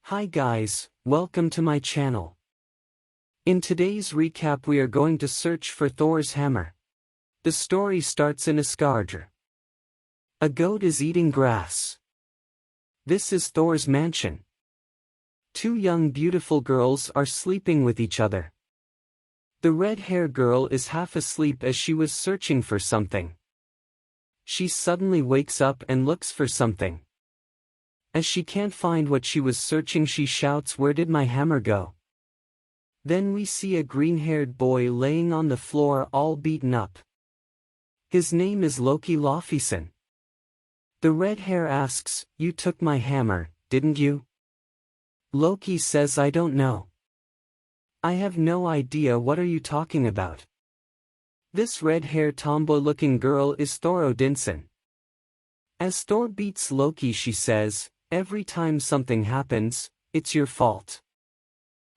Hi guys, welcome to my channel. In today's recap we are going to search for Thor's hammer. The story starts in Asgard. A goat is eating grass. This is Thor's mansion. Two young beautiful girls are sleeping with each other. The red-haired girl is half asleep as she was searching for something. She suddenly wakes up and looks for something. As she can't find what she was searching, she shouts, "Where did my hammer go?" Then we see a green-haired boy laying on the floor all beaten up. His name is Loki Lofison. The red hair asks, "You took my hammer, didn't you?" Loki says, "I don't know. I have no idea what are you talking about." This red-haired tomboy-looking girl is Thor Odinson. As Thor beats Loki, she says, "Every time something happens, it's your fault."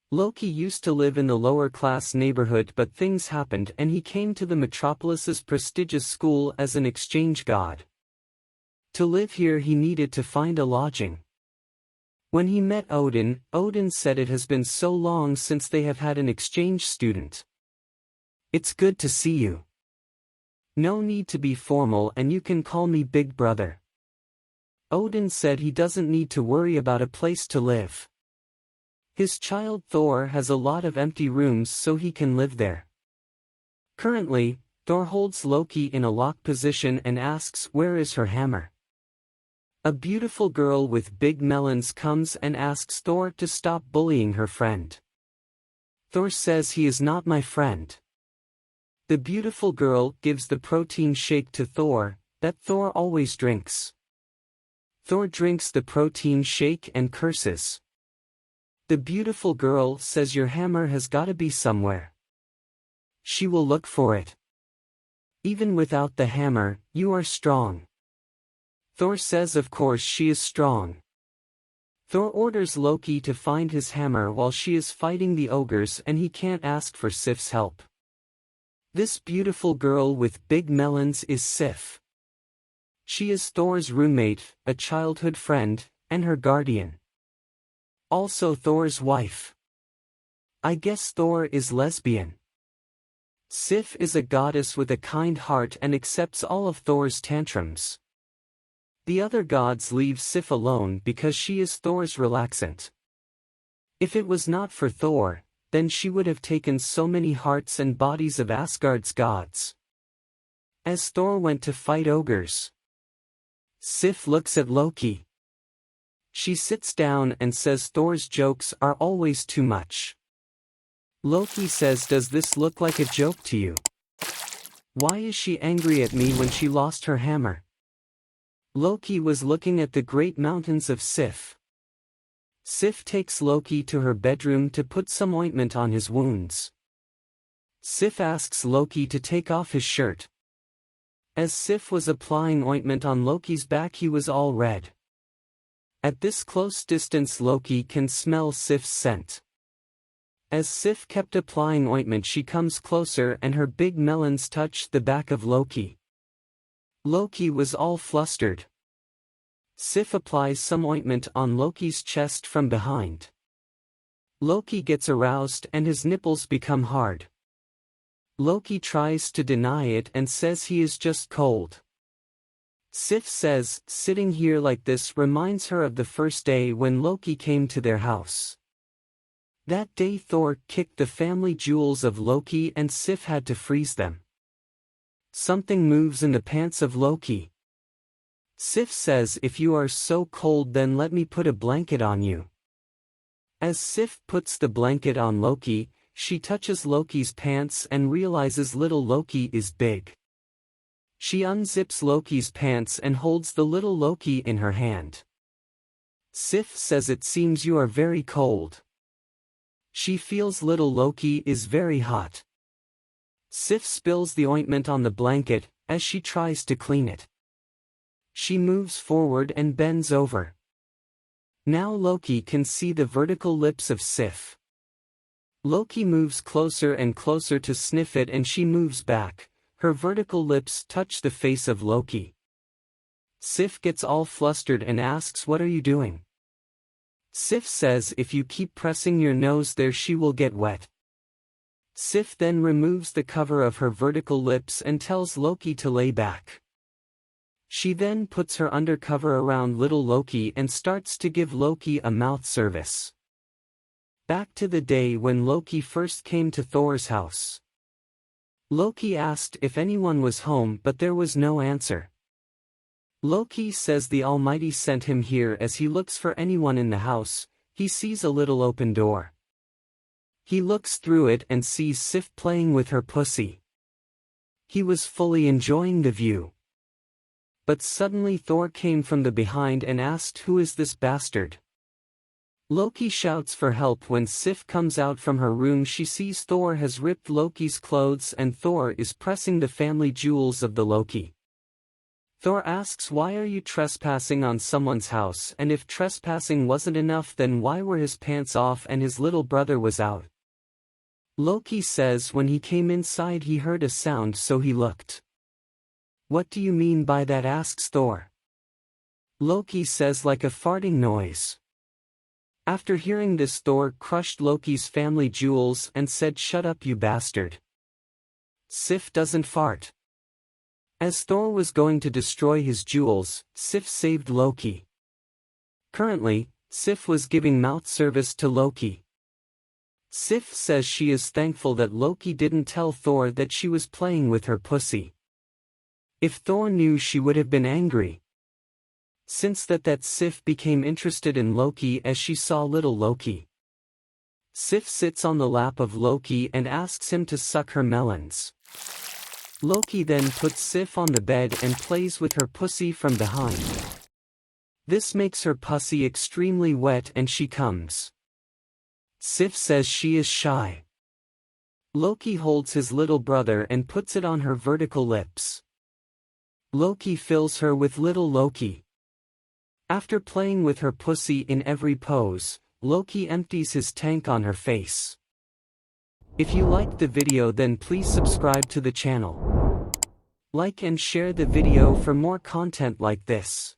Loki used to live in the lower-class neighborhood, but things happened and he came to the metropolis's prestigious school as an exchange god. To live here he needed to find a lodging. When he met Odin, Odin said it has been so long since they have had an exchange student. "It's good to see you. No need to be formal and you can call me Big Brother." Odin said he doesn't need to worry about a place to live. His child Thor has a lot of empty rooms so he can live there. Currently, Thor holds Loki in a locked position and asks, "Where is her hammer?" A beautiful girl with big melons comes and asks Thor to stop bullying her friend. Thor says he is not my friend. The beautiful girl gives the protein shake to Thor, that Thor always drinks. Thor drinks the protein shake and curses. The beautiful girl says, "Your hammer has gotta be somewhere. She will look for it. Even without the hammer, you are strong." Thor says of course she is strong. Thor orders Loki to find his hammer while she is fighting the ogres and he can't ask for Sif's help. This beautiful girl with big melons is Sif. She is Thor's roommate, a childhood friend, and her guardian. Also Thor's wife. I guess Thor is lesbian. Sif is a goddess with a kind heart and accepts all of Thor's tantrums. The other gods leave Sif alone because she is Thor's relaxant. If it was not for Thor, then she would have taken so many hearts and bodies of Asgard's gods. As Thor went to fight ogres, Sif looks at Loki. She sits down and says Thor's jokes are always too much. Loki says, "Does this look like a joke to you? Why is she angry at me when she lost her hammer?" Loki was looking at the great mountains of Sif. Sif takes Loki to her bedroom to put some ointment on his wounds. Sif asks Loki to take off his shirt. As Sif was applying ointment on Loki's back, he was all red. At this close distance Loki can smell Sif's scent. As Sif kept applying ointment, she comes closer and her big melons touched the back of Loki. Loki was all flustered. Sif applies some ointment on Loki's chest from behind. Loki gets aroused and his nipples become hard. Loki tries to deny it and says he is just cold. Sif says, "Sitting here like this reminds her of the first day when Loki came to their house. That day Thor kicked the family jewels of Loki and Sif had to freeze them." Something moves in the pants of Loki. Sif says, "If you are so cold then let me put a blanket on you." As Sif puts the blanket on Loki, she touches Loki's pants and realizes little Loki is big. She unzips Loki's pants and holds the little Loki in her hand. Sif says, "It seems you are very cold." She feels little Loki is very hot. Sif spills the ointment on the blanket as she tries to clean it. She moves forward and bends over. Now Loki can see the vertical lips of Sif. Loki moves closer and closer to sniff it and she moves back. Her vertical lips touch the face of Loki. Sif gets all flustered and asks, "What are you doing?" Sif says if you keep pressing your nose there she will get wet. Sif then removes the cover of her vertical lips and tells Loki to lay back. She then puts her undercover around little Loki and starts to give Loki a mouth service. Back to the day when Loki first came to Thor's house. Loki asked if anyone was home but there was no answer. Loki says the Almighty sent him here as he looks for anyone in the house. He sees a little open door. He looks through it and sees Sif playing with her pussy. He was fully enjoying the view. But suddenly Thor came from the behind and asked, "Who is this bastard?" Loki shouts for help. When Sif comes out from her room she sees Thor has ripped Loki's clothes and Thor is pressing the family jewels of the Loki. Thor asks, "Why are you trespassing on someone's house, and if trespassing wasn't enough then why were his pants off and his little brother was out?" Loki says when he came inside he heard a sound so he looked. "What do you mean by that?" asks Thor. Loki says like a farting noise. After hearing this Thor crushed Loki's family jewels and said, "Shut up you bastard. Sif doesn't fart." As Thor was going to destroy his jewels, Sif saved Loki. Currently, Sif was giving mouth service to Loki. Sif says she is thankful that Loki didn't tell Thor that she was playing with her pussy. If Thor knew she would have been angry. Since that Sif became interested in Loki as she saw little Loki. Sif sits on the lap of Loki and asks him to suck her melons. Loki then puts Sif on the bed and plays with her pussy from behind. This makes her pussy extremely wet and she comes. Sif says she is shy. Loki holds his little brother and puts it on her vertical lips. Loki fills her with little Loki. After playing with her pussy in every pose, Loki empties his tank on her face. If you liked the video then please subscribe to the channel. Like and share the video for more content like this.